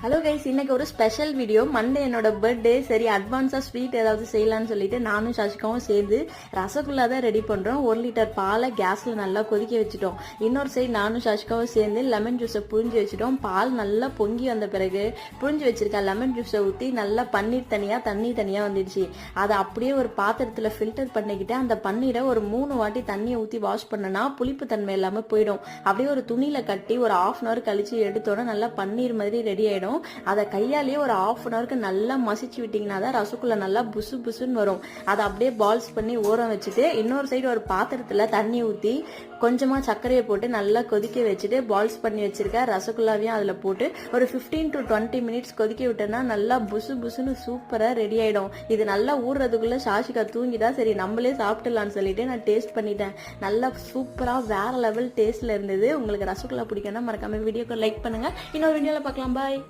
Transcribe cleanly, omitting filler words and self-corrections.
Hello guys, இன்னைக்கு ஒரு special video. Monday என்னோட பர்த்டே. சரி, அட்வான்ஸா ஸ்வீட் ஏதாவது செய்யலாம்னு சொல்லிட்டு நானும் சசிகாவும் சேர்ந்து ரசகுல்லா தான் ரெடி பண்றோம். 1 லிட்டர் பாலை கேஸ்ல நல்லா கொதிக்க வச்சுட்டோம். இன்னொரு சைடு நானும் சசிகாவும் சேர்ந்து லெமன் ஜூஸை புழிஞ்சு வச்சுட்டோம். பால் நல்லா பொங்கி வந்த பிறகு புழிஞ்சு வச்சிருக்க லெமன் ஜூஸை ஊற்றி நல்லா பன்னீர் தனியா தண்ணி தனியா வந்துடுச்சு. அதை அப்படியே ஒரு பாத்திரத்துல ஃபில்டர் பண்ணிக்கிட்டு அந்த பன்னீரை ஒரு 3 வாட்டி தண்ணியை ஊற்றி வாஷ் பண்ணனா புளிப்பு தன்மை இல்லாம போயிடும். அப்படியே ஒரு துணியில கட்டி ஒரு 1/2 hour கழிச்சு எடுத்தோன்னா நல்லா பன்னீர் மாதிரி ரெடி ஆயிடும். அதை கையாலேயே ஒரு 1/2 hour நல்லா மசிச்சு விட்டீங்கன்னா தான் ரசகுல்லா நல்லா புசு புசுன்னு வரும். அதை அப்படியே பால்ஸ் பண்ணி ஊற வச்சுட்டு இன்னொரு சைடு ஒரு பாத்திரத்துல தண்ணி ஊற்றி கொஞ்சமா சர்க்கரையை போட்டு நல்லா கொதிக்க வச்சுட்டு பால்ஸ் பண்ணி வச்சிருக்க ரசகுல்லாவையும் அதுல போட்டு ஒரு 15 to 20 minutes கொதிக்க விட்டோம்னா நல்லா புசு புசுன்னு சூப்பரா ரெடி ஆயிடும். இது நல்லா ஊறுறதுக்குள்ள சாஷிகா தூங்கிட்டா. சரி, நம்மளே சாப்பிட்டுலான்னு சொல்லிட்டு நான் டேஸ்ட் பண்ணிட்டேன். நல்லா சூப்பரா வேற லெவல் டேஸ்ட்ல இருந்தது. உங்களுக்கு ரசகுல்லா பிடிக்கும்னா மறக்காம வீடியோக்கு லைக் பண்ணுங்க. இன்னொரு வீடியோல பார்க்கலாம். பாய்.